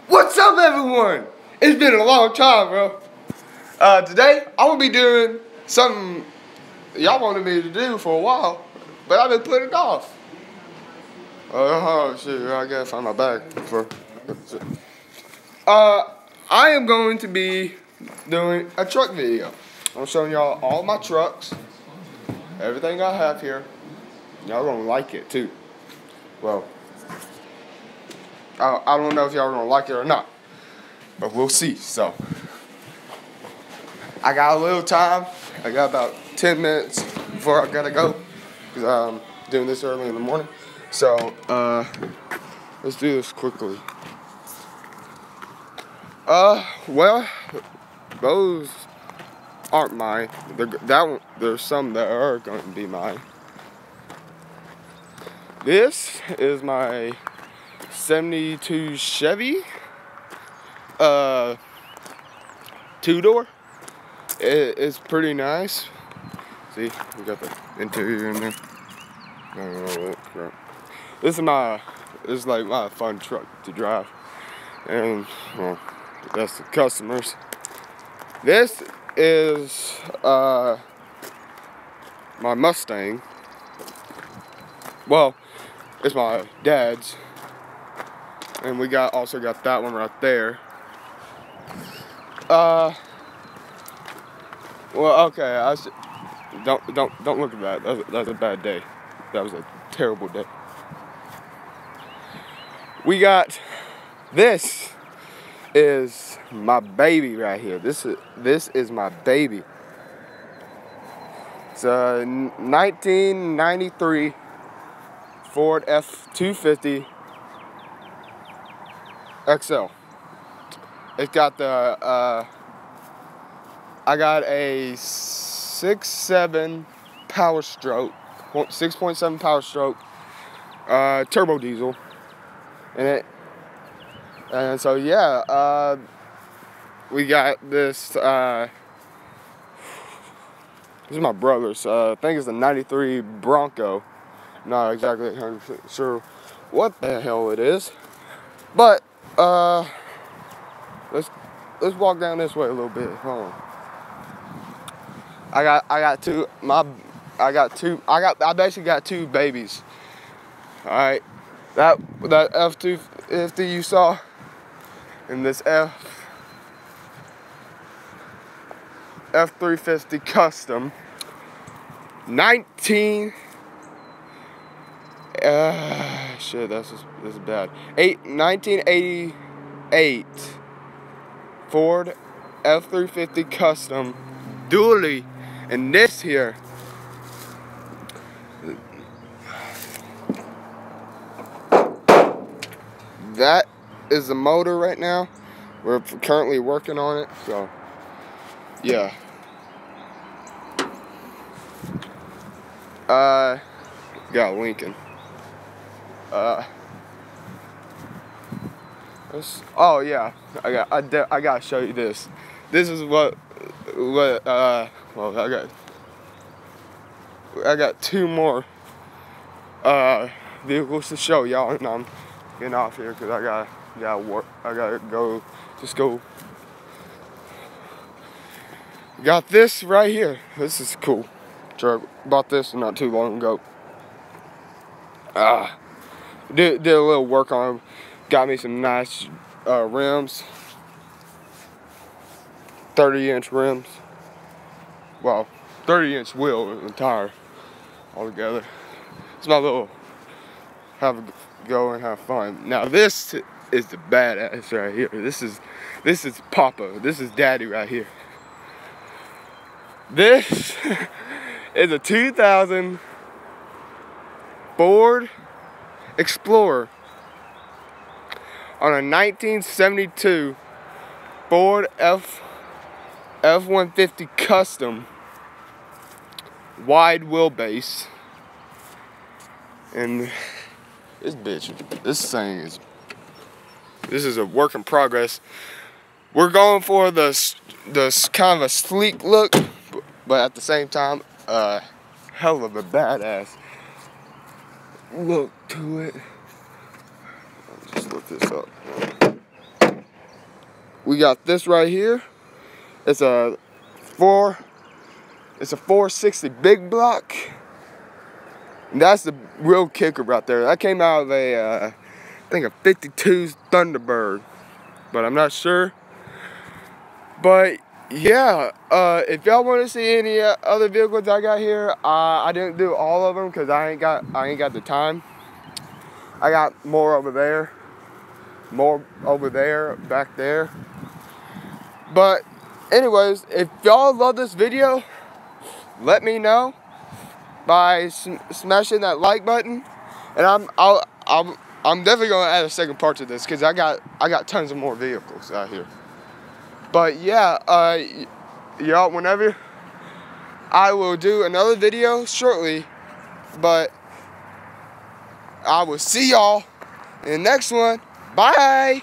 What's up, everyone? It's been a long time, bro. Today, I'm gonna be doing something y'all wanted me to do for a while, but I've been putting it off. Oh, shit, I gotta find my bag for. I am going to be doing a truck video. I'm showing y'all all my trucks, everything I have here. Y'all gonna like it too. Well, I don't know if y'all gonna like it or not, but we'll see. So, I got a little time. I got about 10 minutes before I gotta go, because I'm doing this early in the morning. So, let's do this quickly. Well, those aren't mine. There's some that are going to be mine. This is my 72 Chevy, two-door. It's pretty nice. See, we got the interior in there. This is like my fun truck to drive, and well, that's the customers. This is my Mustang. Well, it's my dad's, and we also got that one right there. Well, okay. Don't look at that. That's a bad day. That was a terrible day. We got this. Is my baby right here. This is my baby. It's a 1993 Ford F-250 XL. It's got the I got a 6.7 Power Stroke, 6.7 Power Stroke, turbo diesel in it. And so yeah, we got this. This is my brother's. I think it's a '93 Bronco. Not exactly 100% sure what the hell it is, but let's walk down this way a little bit. Hold on. I basically got two babies. All right, that F-250 you saw. And this F-350 Custom 1988 Ford F-350 Custom dually, and this here that is the motor right now. We're currently working on it, so yeah. Got Lincoln. Oh yeah, I gotta show you this. This is what well, I got two more vehicles to show y'all, and I'm getting off here because I gotta work. I gotta go to school. Got this right here. This is cool. Bought this not too long ago. Did a little work on them. Got me some nice rims. 30-inch rims. Well, 30-inch wheel and tire altogether. It's my little have a go and have fun. Now this is the badass right here. This is Papa. This is Daddy right here. This is a 2000 Ford Explorer on a 1972 Ford F-150 Custom wide wheelbase, and this is a work in progress. We're going for the kind of a sleek look, but at the same time, hell of a badass look to it. I'll just look this up. we got this right here. It's a 460 big block. And that's the real kicker right there. That came out of a, I think a 52 Thunderbird, but I'm not sure. But yeah, if y'all want to see any other vehicles I got here, I didn't do all of them because I ain't got the time. I got more over there, back there. But anyways, if y'all love this video, let me know by smashing that like button, and I'm definitely gonna add a second part to this because I got tons of more vehicles out here. But yeah, y'all, whenever I will do another video shortly, but I will see y'all in the next one. Bye.